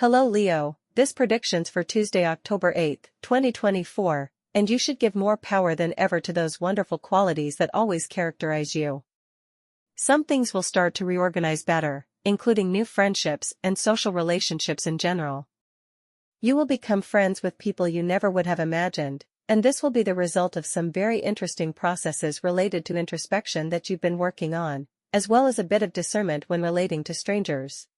Hello Leo, this prediction's for Tuesday, October 8th, 2024, and you should give more power than ever to those wonderful qualities that always characterize you. Some things will start to reorganize better, including new friendships and social relationships in general. You will become friends with people you never would have imagined, and this will be the result of some very interesting processes related to introspection that you've been working on, as well as a bit of discernment when relating to strangers.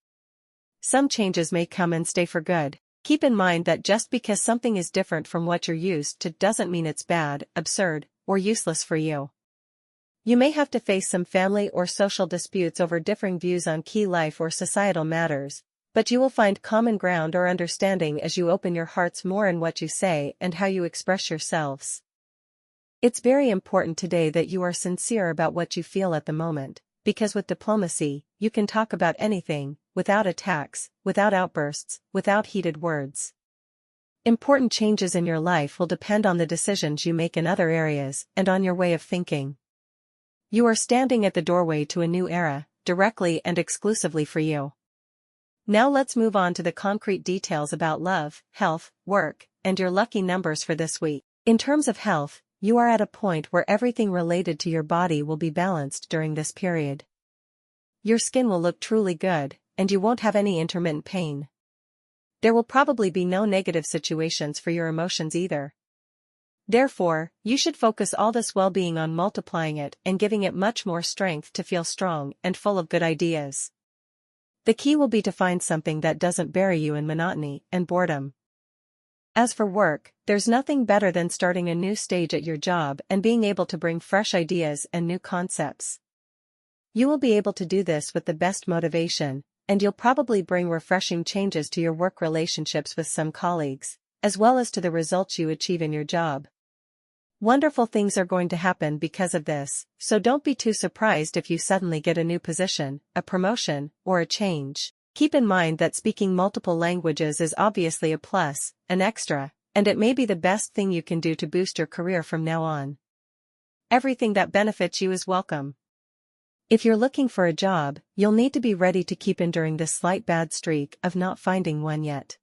Some changes may come and stay for good. Keep in mind that just because something is different from what you're used to doesn't mean it's bad, absurd, or useless for you. You may have to face some family or social disputes over differing views on key life or societal matters, but you will find common ground or understanding as you open your hearts more in what you say and how you express yourselves. It's very important today that you are sincere about what you feel at the moment, because with diplomacy, you can talk about anything, without attacks, without outbursts, without heated words. Important changes in your life will depend on the decisions you make in other areas and on your way of thinking. You are standing at the doorway to a new era, directly and exclusively for you. Now let's move on to the concrete details about love, health, work, and your lucky numbers for this week. In terms of health, you are at a point where everything related to your body will be balanced during this period. Your skin will look truly good, and you won't have any intermittent pain. There will probably be no negative situations for your emotions either. Therefore, you should focus all this well-being on multiplying it and giving it much more strength to feel strong and full of good ideas. The key will be to find something that doesn't bury you in monotony and boredom. As for work, there's nothing better than starting a new stage at your job and being able to bring fresh ideas and new concepts. You will be able to do this with the best motivation, and you'll probably bring refreshing changes to your work relationships with some colleagues, as well as to the results you achieve in your job. Wonderful things are going to happen because of this, so don't be too surprised if you suddenly get a new position, a promotion, or a change. Keep in mind that speaking multiple languages is obviously a plus, an extra, and it may be the best thing you can do to boost your career from now on. Everything that benefits you is welcome. If you're looking for a job, you'll need to be ready to keep enduring this slight bad streak of not finding one yet.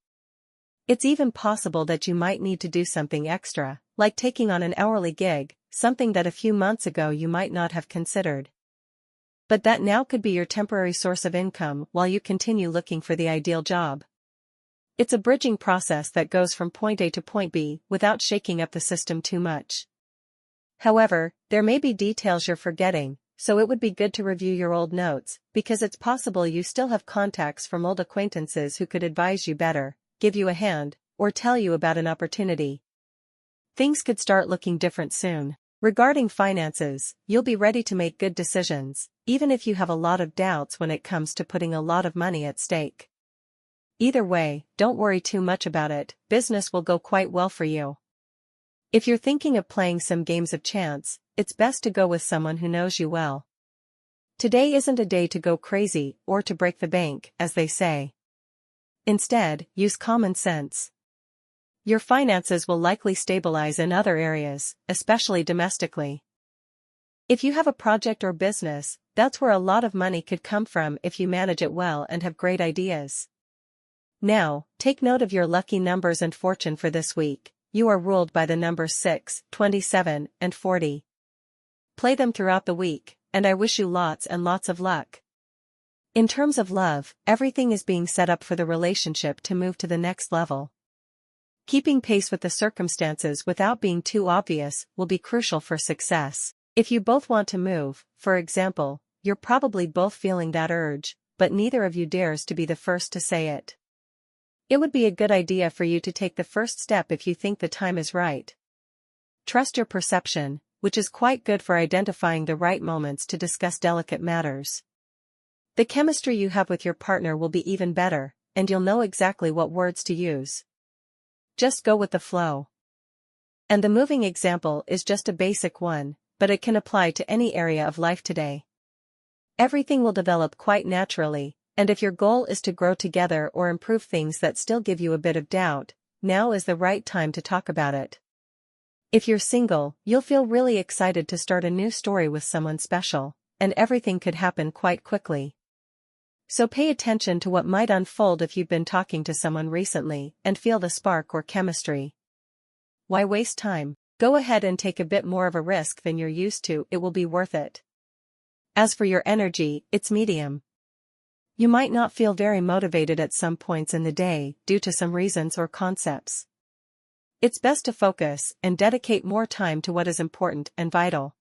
It's even possible that you might need to do something extra, like taking on an hourly gig, something that a few months ago you might not have considered. But that now could be your temporary source of income while you continue looking for the ideal job. It's a bridging process that goes from point A to point B without shaking up the system too much. However, there may be details you're forgetting, so it would be good to review your old notes, because it's possible you still have contacts from old acquaintances who could advise you better, give you a hand, or tell you about an opportunity. Things could start looking different soon. Regarding finances, you'll be ready to make good decisions, even if you have a lot of doubts when it comes to putting a lot of money at stake. Either way, don't worry too much about it, business will go quite well for you. If you're thinking of playing some games of chance, it's best to go with someone who knows you well. Today isn't a day to go crazy or to break the bank, as they say. Instead, use common sense. Your finances will likely stabilize in other areas, especially domestically. If you have a project or business, that's where a lot of money could come from if you manage it well and have great ideas. Now, take note of your lucky numbers and fortune for this week. You are ruled by the numbers 6, 27, and 40. Play them throughout the week, and I wish you lots and lots of luck. In terms of love, everything is being set up for the relationship to move to the next level. Keeping pace with the circumstances without being too obvious will be crucial for success. If you both want to move, for example, you're probably both feeling that urge, but neither of you dares to be the first to say it. It would be a good idea for you to take the first step if you think the time is right. Trust your perception, which is quite good for identifying the right moments to discuss delicate matters. The chemistry you have with your partner will be even better, and you'll know exactly what words to use. Just go with the flow. And the moving example is just a basic one, but it can apply to any area of life today. Everything will develop quite naturally, and if your goal is to grow together or improve things that still give you a bit of doubt, now is the right time to talk about it. If you're single, you'll feel really excited to start a new story with someone special, and everything could happen quite quickly. So pay attention to what might unfold if you've been talking to someone recently and feel the spark or chemistry. Why waste time? Go ahead and take a bit more of a risk than you're used to, it will be worth it. As for your energy, it's medium. You might not feel very motivated at some points in the day due to some reasons or concepts. It's best to focus and dedicate more time to what is important and vital.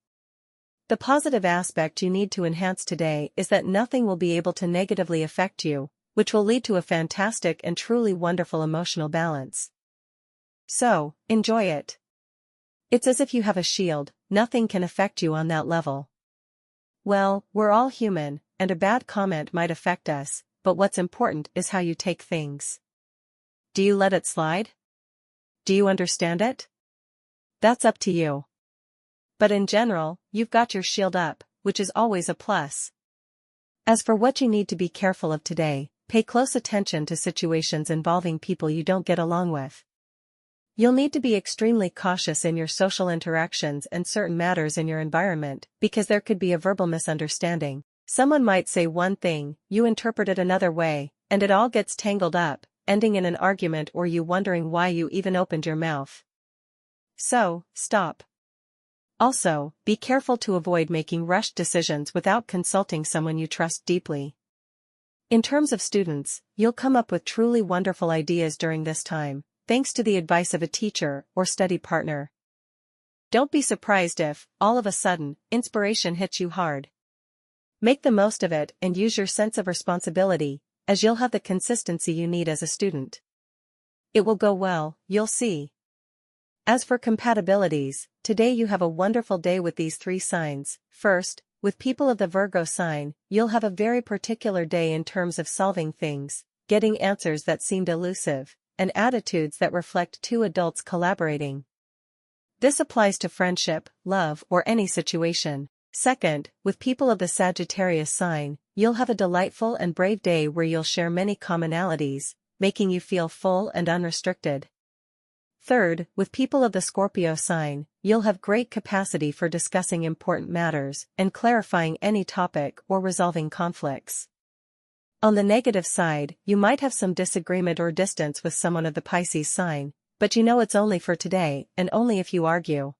The positive aspect you need to enhance today is that nothing will be able to negatively affect you, which will lead to a fantastic and truly wonderful emotional balance. So, enjoy it. It's as if you have a shield, nothing can affect you on that level. Well, we're all human, and a bad comment might affect us, but what's important is how you take things. Do you let it slide? Do you understand it? That's up to you. But in general, you've got your shield up, which is always a plus. As for what you need to be careful of today, pay close attention to situations involving people you don't get along with. You'll need to be extremely cautious in your social interactions and certain matters in your environment, because there could be a verbal misunderstanding. Someone might say one thing, you interpret it another way, and it all gets tangled up, ending in an argument or you wondering why you even opened your mouth. So, stop. Also, be careful to avoid making rushed decisions without consulting someone you trust deeply. In terms of students, you'll come up with truly wonderful ideas during this time, thanks to the advice of a teacher or study partner. Don't be surprised if, all of a sudden, inspiration hits you hard. Make the most of it and use your sense of responsibility, as you'll have the consistency you need as a student. It will go well, you'll see. As for compatibilities, today you have a wonderful day with these 3 signs. First, with people of the Virgo sign, you'll have a very particular day in terms of solving things, getting answers that seemed elusive, and attitudes that reflect 2 adults collaborating. This applies to friendship, love, or any situation. Second, with people of the Sagittarius sign, you'll have a delightful and brave day where you'll share many commonalities, making you feel full and unrestricted. Third, with people of the Scorpio sign, you'll have great capacity for discussing important matters and clarifying any topic or resolving conflicts. On the negative side, you might have some disagreement or distance with someone of the Pisces sign, but you know it's only for today and only if you argue.